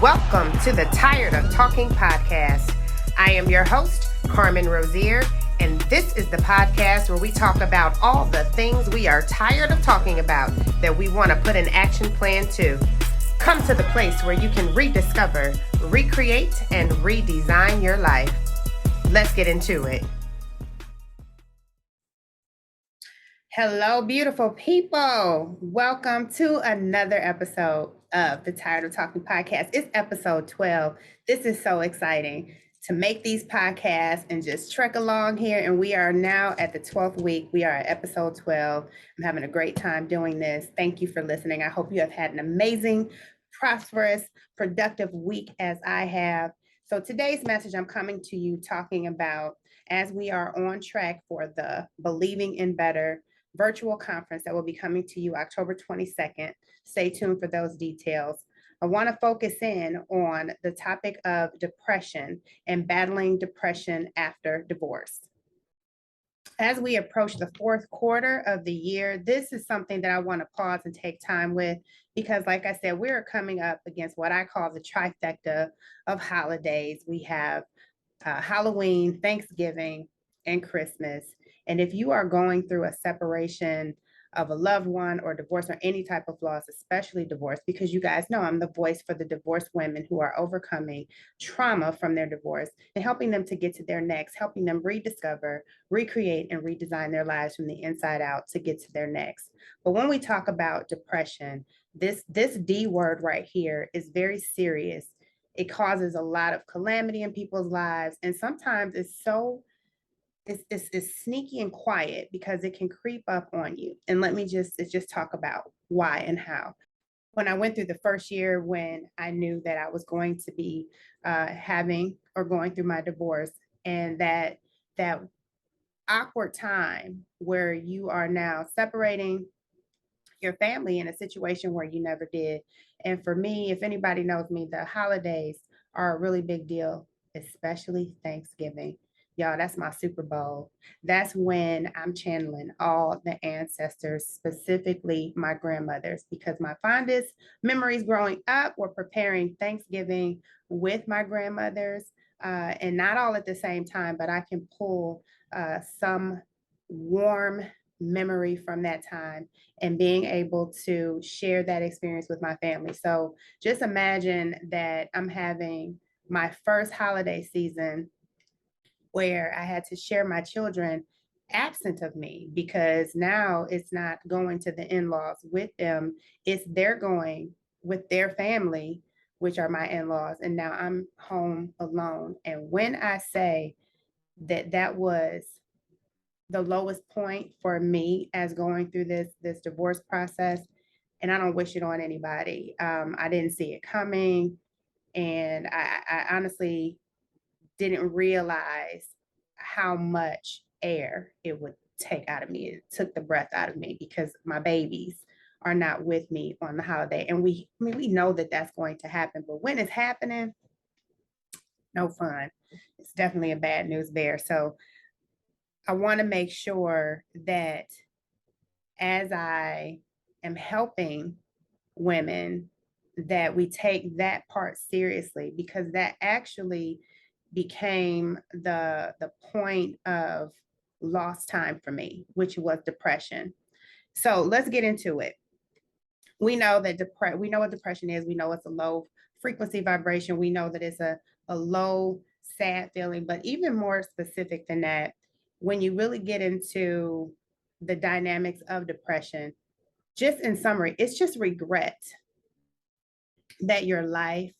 Welcome to the Tired of Talking podcast. I am your host, Carmen Rozier, and this is the podcast where we talk about all the things we are tired of talking about that we want to put an action plan to. Come to the place where you can rediscover, recreate, and redesign your life. Let's get into it. Hello, beautiful people. Welcome to another episode of the Tired of Talking podcast. It's episode 12. This is so exciting to make these podcasts and just trek along here. And we are now at the 12th week. We are at episode 12. I'm having a great time doing this. Thank you for listening. I hope you have had an amazing, prosperous, productive week as I have. So today's message, I'm coming to you talking about as we are on track for the Believing in Better virtual conference that will be coming to you October 22nd. Stay tuned for those details. I want to focus in on the topic of depression and battling depression after divorce. As we approach the fourth quarter of the year, this is something that I want to pause and take time with because, like I said, we're coming up against what I call the trifecta of holidays. We have Halloween, Thanksgiving, and Christmas. And if you are going through a separation of a loved one or divorce or any type of loss, especially divorce, because you guys know I'm the voice for the divorced women who are overcoming trauma from their divorce and helping them to get to their next, helping them rediscover, recreate, and redesign their lives from the inside out to get to their next. But when we talk about depression, this D word right here is very serious. It causes a lot of calamity in people's lives. And sometimes it's sneaky and quiet because it can creep up on you. And let me just talk about why and how. When I went through the first year when I knew that I was going to be having or going through my divorce, and that awkward time where you are now separating your family in a situation where you never did. And for me, if anybody knows me, the holidays are a really big deal, especially Thanksgiving. Y'all, that's my Super Bowl. That's when I'm channeling all the ancestors, specifically my grandmothers, because my fondest memories growing up were preparing Thanksgiving with my grandmothers, and not all at the same time, but I can pull some warm memory from that time and being able to share that experience with my family. So just imagine that I'm having my first holiday season where I had to share my children absent of me, because now it's not going to the in-laws with them, it's they're going with their family, which are my in-laws, and now I'm home alone. And when I say that that was the lowest point for me as going through this divorce process, and I don't wish it on anybody. I didn't see it coming, and I honestly didn't realize how much air it would take out of me. It took the breath out of me because my babies are not with me on the holiday, and we know that that's going to happen, but when it's happening, no fun. It's definitely a bad news bear. So I want to make sure that as I am helping women, that we take that part seriously, because that actually became the point of lost time for me, which was depression. So let's get into it. We know that we know what depression is. We know it's a low frequency vibration. We know that it's a low, sad feeling, but even more specific than that, when you really get into the dynamics of depression, just in summary, it's just regret that your life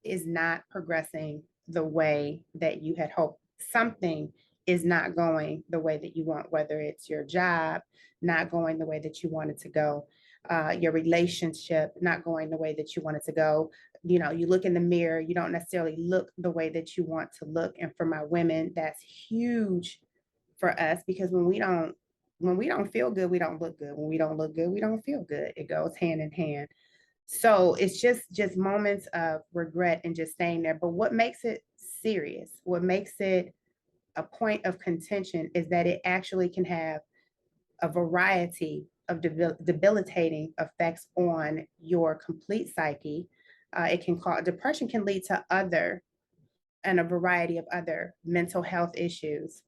is not progressing the way that you had hoped. Something is not going the way that you want, whether it's your job not going the way that you want it to go, your relationship not going the way that you want it to go. You know, you look in the mirror, you don't necessarily look the way that you want to look. And for my women, that's huge for us, because when we don't feel good, we don't look good. When we don't look good, we don't feel good. It goes hand in hand. So it's just moments of regret and just staying there. But what makes it serious, what makes it a point of contention, is that it actually can have a variety of debilitating effects on your complete psyche, It can cause depression can lead to other and a variety of other mental health issues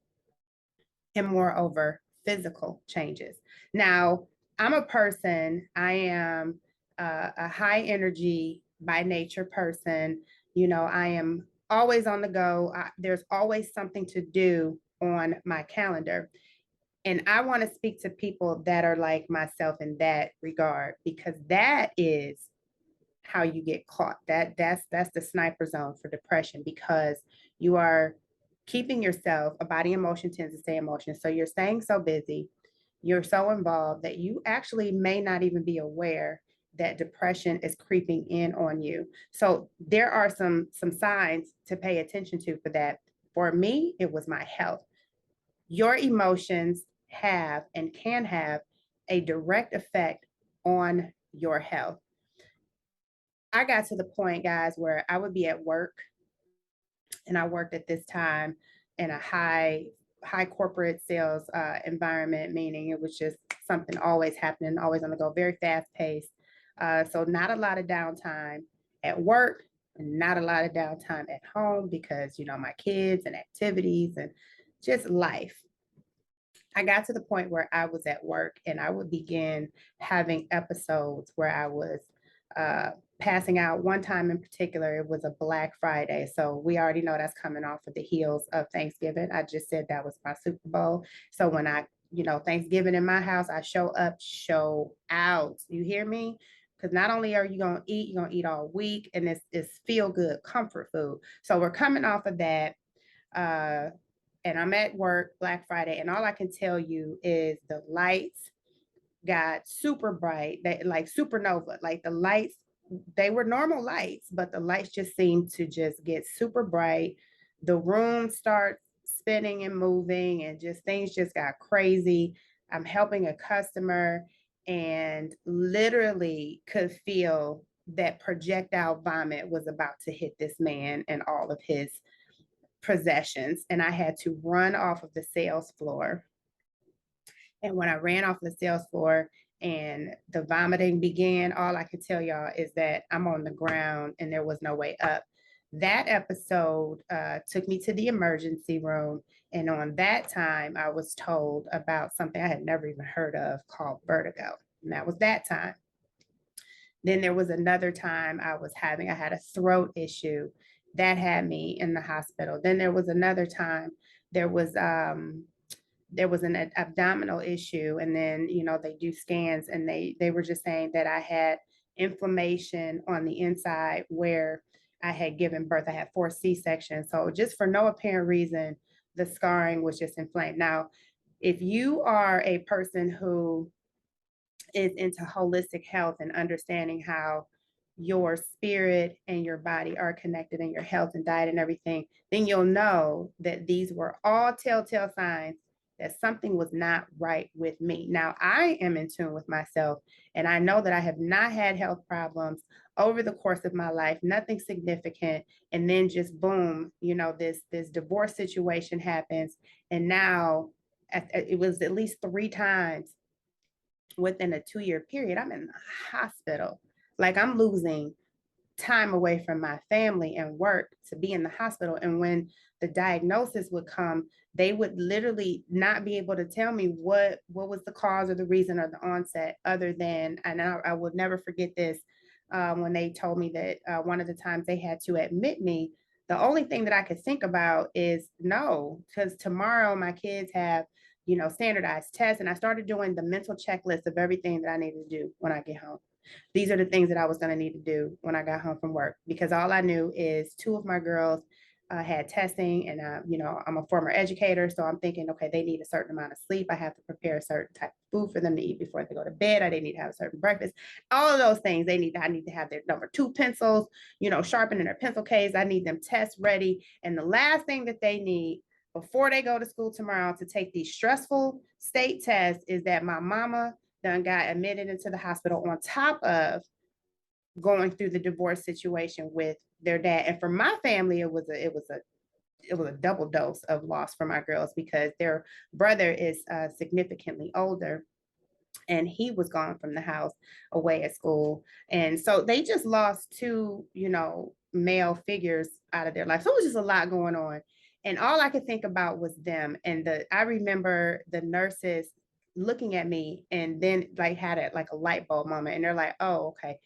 and moreover, physical changes. Now, I'm a person, I am a high energy by nature person. You know, I am always on the go. There's always something to do on my calendar. And I want to speak to people that are like myself in that regard, because that is how you get caught. That's the sniper zone for depression, because you are keeping yourself, a body emotion tends to stay emotion. So you're staying so busy, you're so involved that you actually may not even be aware that depression is creeping in on you. So there are some signs to pay attention to for that. For me, it was my health. Your emotions have and can have a direct effect on your health. I got to the point, guys, where I would be at work, and I worked at this time in a high corporate sales environment, meaning it was just something always happening, always on the go, very fast paced. So not a lot of downtime at work, and not a lot of downtime at home, because, you know, my kids and activities and just life. I got to the point where I was at work and I would begin having episodes where I was uh, passing out. One time in particular, it was a Black Friday. So we already know that's coming off of the heels of Thanksgiving. I just said that was my Super Bowl. So when Thanksgiving in my house, I show up, show out. You hear me? Because not only are you going to eat, you're going to eat all week, and it's feel good comfort food. So we're coming off of that. Uh, and I'm at work Black Friday, and all I can tell you is the lights got super bright, like supernova, like the lights, they were normal lights, but the lights just seemed to just get super bright. The room starts spinning and moving, and just things just got crazy. I'm helping a customer and literally could feel that projectile vomit was about to hit this man and all of his possessions, and I had to run off of the sales floor. And when I ran off the sales floor and the vomiting began, all I can tell y'all is that I'm on the ground and there was no way up. That episode took me to the emergency room. And on that time, I was told about something I had never even heard of called vertigo. And that was that time. Then there was another time I had a throat issue that had me in the hospital. Then there was another time there was an abdominal issue, and then they do scans, and they were just saying that I had inflammation on the inside where I had given birth. I had 4 C-sections. So just for no apparent reason, the scarring was just inflamed. Now, if you are a person who is into holistic health and understanding how your spirit and your body are connected, and your health and diet and everything, then you'll know that these were all telltale signs that something was not right with me. Now, I am in tune with myself, and I know that I have not had health problems over the course of my life, nothing significant. And then just boom, this divorce situation happens. And now it was at least 3 times within a 2-year period, I'm in the hospital. Like, I'm losing time away from my family and work to be in the hospital. And when the diagnosis would come, they would literally not be able to tell me what was the cause or the reason or the onset, other than, and I would never forget this, when they told me that one of the times they had to admit me, the only thing that I could think about is no, because tomorrow my kids have standardized tests. And I started doing the mental checklist of everything that I needed to do when I get home. These are the things that I was going to need to do when I got home from work, because all I knew is 2 of my girls had testing, and I'm a former educator, so I'm thinking, okay, they need a certain amount of sleep. I have to prepare a certain type of food for them to eat before they go to bed. They need to have a certain breakfast. All of those things I need to have their number 2 pencils, sharpened in their pencil case. I need them test ready. And the last thing that they need before they go to school tomorrow to take these stressful state tests is that my mama done got admitted into the hospital, on top of going through the divorce situation with their dad. And for my family, it was a double dose of loss for my girls, because their brother is significantly older. and he was gone from the house away at school. And so they just lost two, male figures out of their life. So it was just a lot going on. And all I could think about was them. And I remember the nurses looking at me and then like had it like a light bulb moment. And they're like, oh, okay,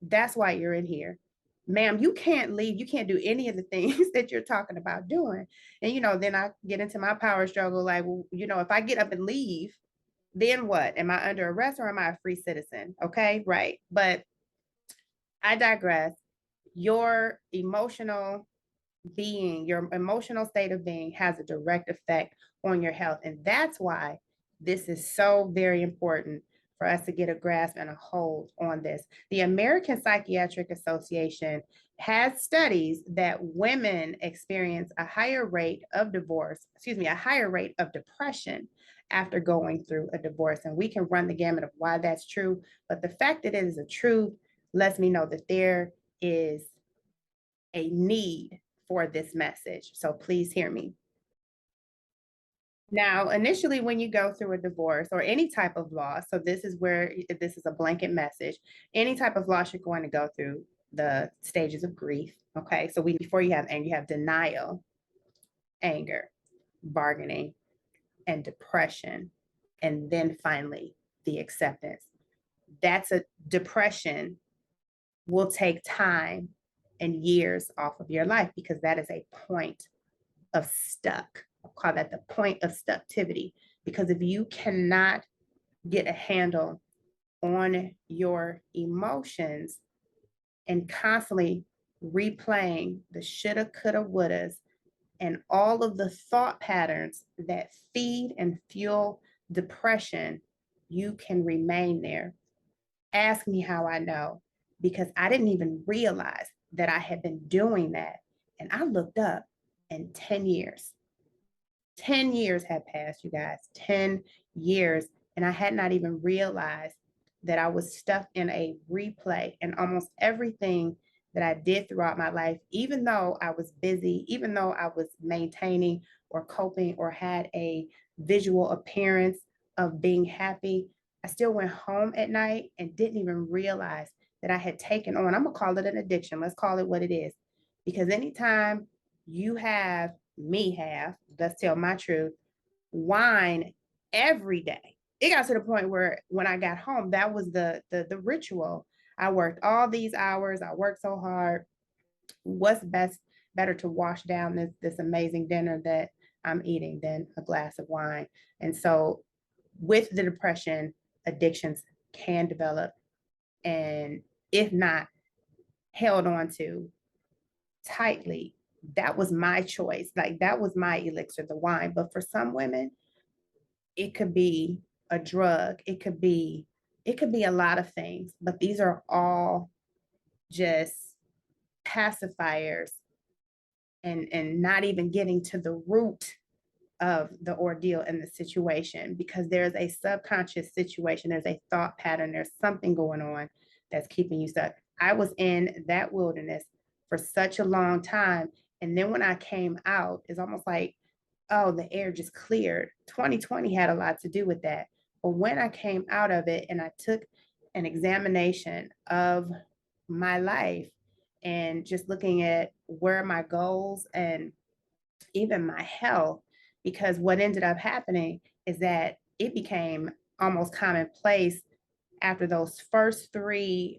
that's why you're in here. Ma'am, you can't leave. You can't do any of the things that you're talking about doing. And, then I get into my power struggle. Like, well, if I get up and leave, then what? Am I under arrest or am I a free citizen? Okay, right. But I digress. Your emotional being, your emotional state of being has a direct effect on your health. And that's why this is so very important for us to get a grasp and a hold on this. The American Psychiatric Association has studies that women experience a higher rate of a higher rate of depression after going through a divorce. And we can run the gamut of why that's true. But the fact that it is a truth lets me know that there is a need for this message. So please hear me. Now, initially, when you go through a divorce or any type of loss, so this is where this is a blanket message, any type of loss you're going to go through the stages of grief. Okay. So before you have anger, you have denial, anger, bargaining, and depression. And then finally, the acceptance. That's a depression will take time and years off of your life because that is a point of stuck. I'll call that the point of stucktivity. Because if you cannot get a handle on your emotions and constantly replaying the shoulda, coulda, wouldas, and all of the thought patterns that feed and fuel depression, you can remain there. Ask me how I know, because I didn't even realize that I had been doing that. And I looked up, and 10 years, 10 years had passed, you guys, 10 years. And I had not even realized that I was stuck in a replay, and almost everything that I did throughout my life, even though I was busy, even though I was maintaining or coping or had a visual appearance of being happy, I still went home at night and didn't even realize that I had taken on, I'm gonna call it an addiction. Let's call it what it is. Because anytime you have let's tell my truth, wine every day. It got to the point where when I got home, that was the ritual. I worked all these hours. I worked so hard. What's better to wash down this amazing dinner that I'm eating than a glass of wine? And so with the depression, addictions can develop, and if not held on to tightly, that was my choice. Like that was my elixir, the wine. But for some women, it could be a drug, it could be a lot of things, but these are all just pacifiers and not even getting to the root of the ordeal and the situation, because there's a subconscious situation, there's a thought pattern, there's something going on that's keeping you stuck. I was in that wilderness for such a long time. And then when I came out, it's almost like, oh, the air just cleared. 2020 had a lot to do with that. But when I came out of it and I took an examination of my life and just looking at where my goals and even my health, because what ended up happening is that it became almost commonplace after those first three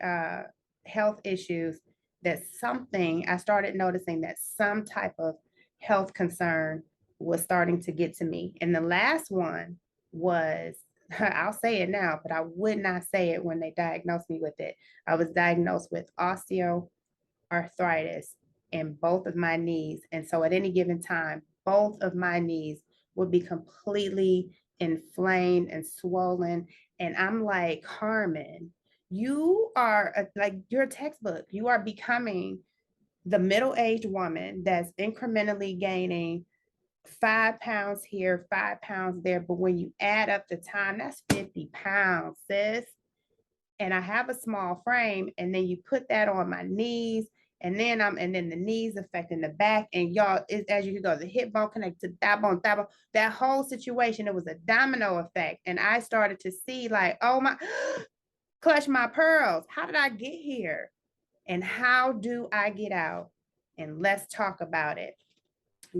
health issues that I started noticing that some type of health concern was starting to get to me. And the last one was, I'll say it now, but I would not say it when they diagnosed me with it. I was diagnosed with osteoarthritis in both of my knees. And so at any given time, both of my knees would be completely inflamed and swollen. And I'm like, Carmen, you are like your textbook. You are becoming the middle-aged woman that's incrementally gaining 5 pounds here, 5 pounds there. But when you add up the time, that's 50 pounds, sis. And I have a small frame. And then you put that on my knees And then the knees affecting the back. And y'all, as you can go, the hip bone connected to that bone, that bone, that whole situation, it was a domino effect. And I started to see like, oh my, clutch my pearls. How did I get here? And how do I get out? And let's talk about it.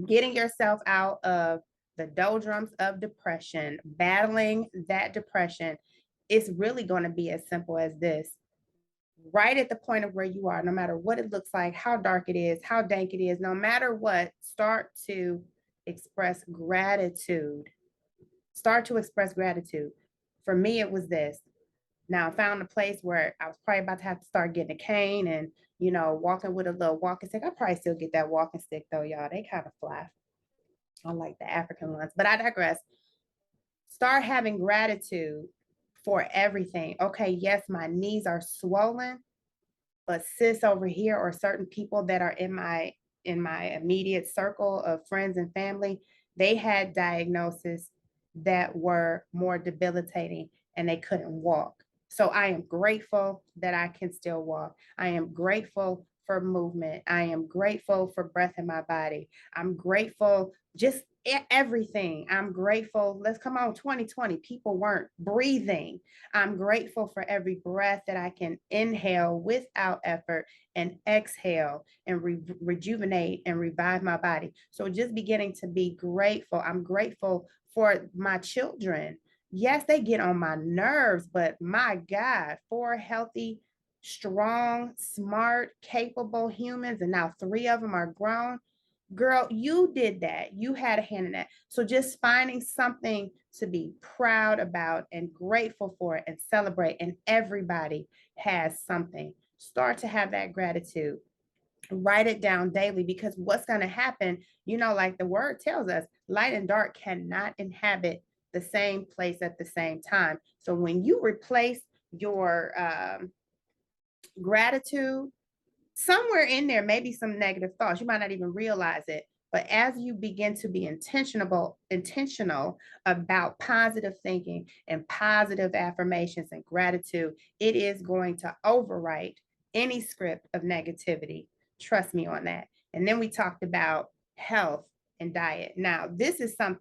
Getting yourself out of the doldrums of depression, battling that depression, it's really going to be as simple as this. Right at the point of where you are, no matter what it looks like, how dark it is, how dank it is, no matter what, start to express gratitude. Start to express gratitude. For me, it was this. Now I found a place where I was probably about to have to start getting a cane and, walking with a little walking stick. I probably still get that walking stick though, y'all. They kind of fly. I like the African ones, but I digress. Start having gratitude for everything. Okay, yes, my knees are swollen, but sis over here or certain people that are in my immediate circle of friends and family, they had diagnoses that were more debilitating and they couldn't walk. So I am grateful that I can still walk. I am grateful for movement. I am grateful for breath in my body. I'm grateful just everything. I'm grateful. Let's come on, 2020. People weren't breathing. I'm grateful for every breath that I can inhale without effort and exhale and rejuvenate and revive my body. So just beginning to be grateful. I'm grateful for my children. Yes, they get on my nerves, but my God, 4 healthy, strong, smart, capable humans, and now 3 of them are grown. Girl, you did that. You had a hand in that. So just finding something to be proud about and grateful for and celebrate. And everybody has something. Start to have that gratitude. Write it down daily, because what's going to happen, like the word tells us, light and dark cannot inhabit the same place at the same time. So when you replace your gratitude, somewhere in there, maybe some negative thoughts, you might not even realize it. But as you begin to be intentional about positive thinking and positive affirmations and gratitude, it is going to overwrite any script of negativity. Trust me on that. And then we talked about health and diet. Now, this is kind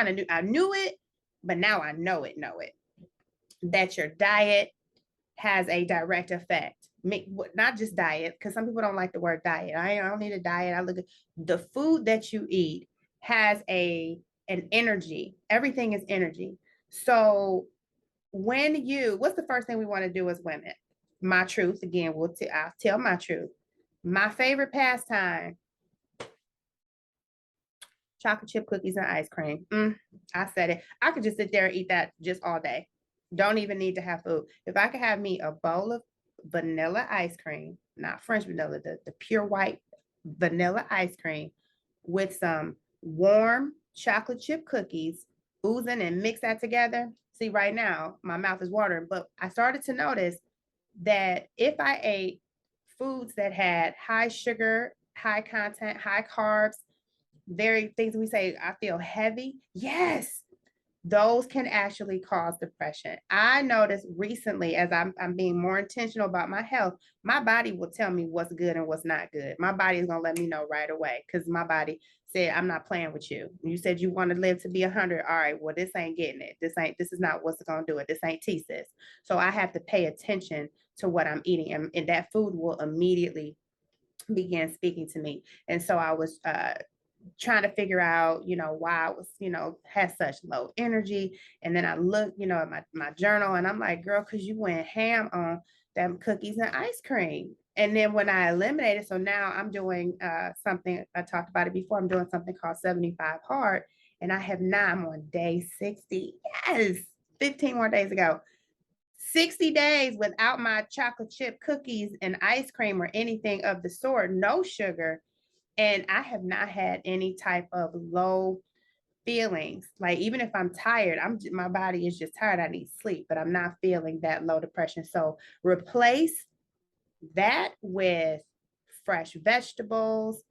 of new. I knew it, but now I know it, that your diet has a direct effect. Not just diet, because some people don't like the word diet. I don't need a diet. I look at the food that you eat has an energy. Everything is energy. So what's the first thing we want to do as women? My truth, again, I'll tell my truth. My favorite pastime, chocolate chip cookies and ice cream. I said it. I could just sit there and eat that just all day. Don't even need to have food. If I could have me a bowl of vanilla ice cream, not French vanilla, the pure white vanilla ice cream with some warm chocolate chip cookies, oozing, and mix that together. See, right now, my mouth is watering, but I started to notice that if I ate foods that had high sugar, high content, high carbs, very things we say, I feel heavy. Yes, those can actually cause depression. I noticed recently, as I'm being more intentional about my health, my body will tell me what's good and what's not good. My body is going to let me know right away, because my body said, I'm not playing with you. You said you want to live to be 100. All right, well, this ain't getting it. This is not what's going to do it. This ain't thesis. So I have to pay attention to what I'm eating, and that food will immediately begin speaking to me. And so I was trying to figure out, why I was, had such low energy. And then I looked, at my journal, and I'm like, girl, because you went ham on them cookies and ice cream. And then when I eliminated, so now I'm doing something, I talked about it before, I'm doing something called 75 hard. And I'm on day 60. Yes, 15 more days ago. 60 days without my chocolate chip cookies and ice cream or anything of the sort, no sugar. And I have not had any type of low feelings. Like, even if I'm tired, my body is just tired. I need sleep, but I'm not feeling that low depression. So replace that with fresh vegetables,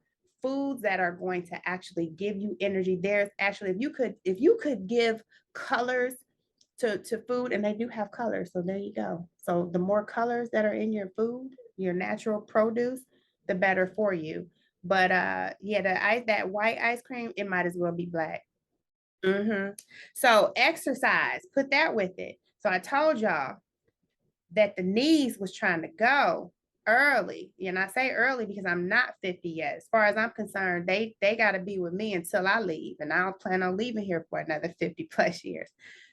foods that are going to actually give you energy. There's actually, if you could give colors to food, and they do have colors. So there you go. So the more colors that are in your food, your natural produce, the better for you. But yeah, that white ice cream, it might as well be black. So exercise, put that with it. So I told y'all that the knees was trying to go early. And I say early because I'm not 50 yet. As far as I'm concerned, they got to be with me until I leave. And I don't plan on leaving here for another 50 plus years.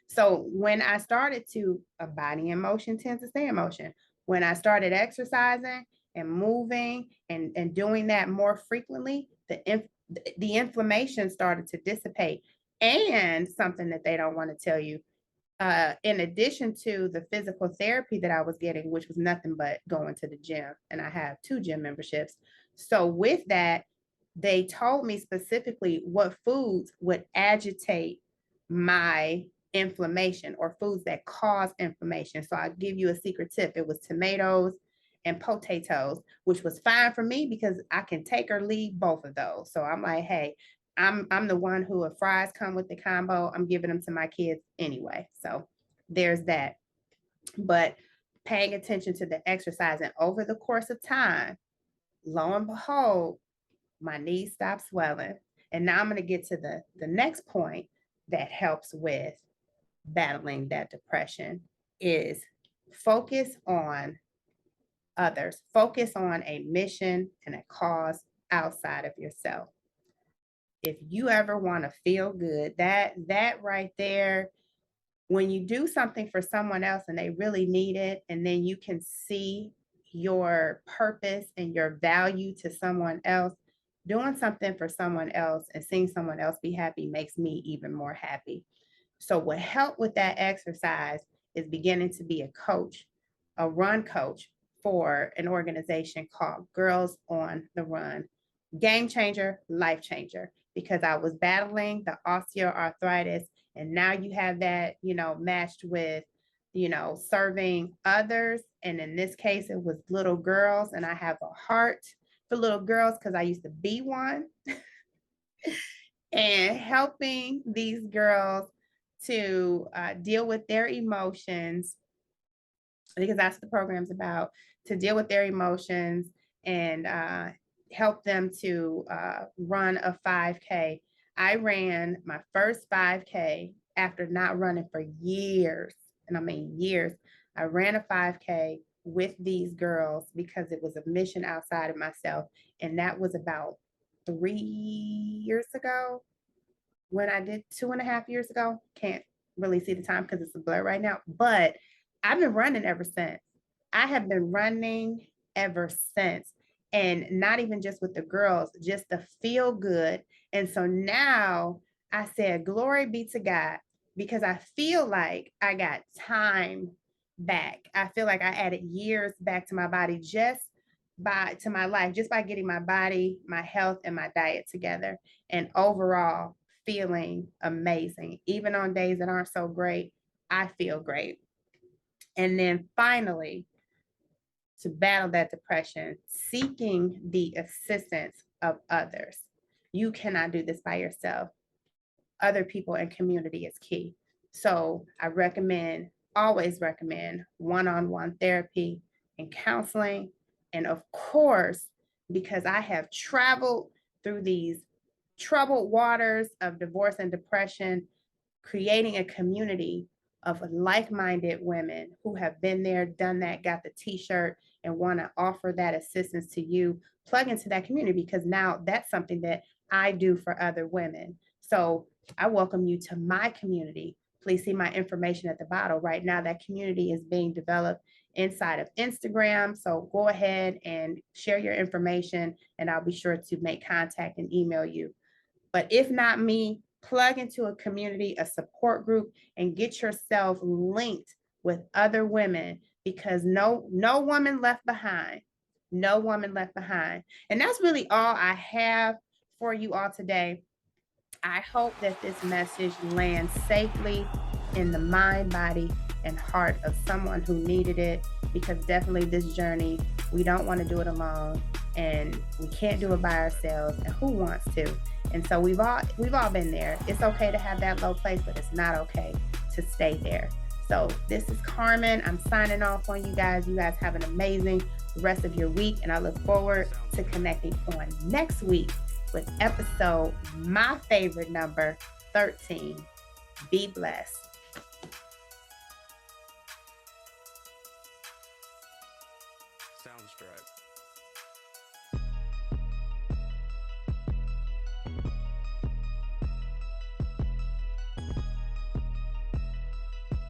So when I started to, a body in motion tends to stay in motion. When I started exercising and moving and doing that more frequently, the inflammation started to dissipate. And something that they don't want to tell you, in addition to the physical therapy that I was getting, which was nothing but going to the gym, and I have 2 gym memberships. So with that, they told me specifically what foods would agitate my inflammation or foods that cause inflammation. So I'll give you a secret tip. It was tomatoes and potatoes, which was fine for me because I can take or leave both of those. So I'm like, hey, I'm the one who, if fries come with the combo, I'm giving them to my kids anyway. So there's that. But paying attention to the exercise, and over the course of time, lo and behold, my knees stopped swelling. And now I'm going to get to the next point that helps with battling that depression is focus on others. Focus on a mission and a cause outside of yourself. If you ever want to feel good, that right there, when you do something for someone else and they really need it, and then you can see your purpose and your value to someone else, doing something for someone else and seeing someone else be happy makes me even more happy. So what helped with that exercise is beginning to be a coach, a run coach for an organization called Girls on the Run. Game changer, life changer, because I was battling the osteoarthritis, and now you have that, matched with, serving others. And in this case, it was little girls, and I have a heart for little girls because I used to be one. And helping these girls to deal with their emotions, because that's what the program's about, to deal with their emotions and help them to run a 5K. I ran my first 5K after not running for years, and I mean years. I ran a 5K with these girls because it was a mission outside of myself, and that was about 3 years ago. When I did 2.5 years ago, can't really see the time because it's a blur right now, but I've been running ever since. I have been running ever since. And not even just with the girls, just the feel good. And so now I said, glory be to God, because I feel like I got time back. I feel like I added years back to my body to my life, just by getting my body, my health, and my diet together. And overall, feeling amazing. Even on days that aren't so great, I feel great. And then finally, to battle that depression, seeking the assistance of others. You cannot do this by yourself. Other people and community is key. So I always recommend one-on-one therapy and counseling. And of course, because I have traveled through these troubled waters of divorce and depression, creating a community of like-minded women who have been there, done that, got the t-shirt, and want to offer that assistance to you, plug into that community, because now that's something that I do for other women. So I welcome you to my community. Please see my information at the bottom. Right now, that community is being developed inside of Instagram. So go ahead and share your information, and I'll be sure to make contact and email you. But if not me, plug into a community, a support group, and get yourself linked with other women, because no woman left behind. No woman left behind. And that's really all I have for you all today. I hope that this message lands safely in the mind, body, and heart of someone who needed it, because definitely this journey, we don't want to do it alone, and we can't do it by ourselves, and who wants to? And so we've all been there. It's okay to have that low place, but it's not okay to stay there. So this is Carmen. I'm signing off on you guys. You guys have an amazing rest of your week. And I look forward to connecting on next week with episode, my favorite number, 13. Be blessed.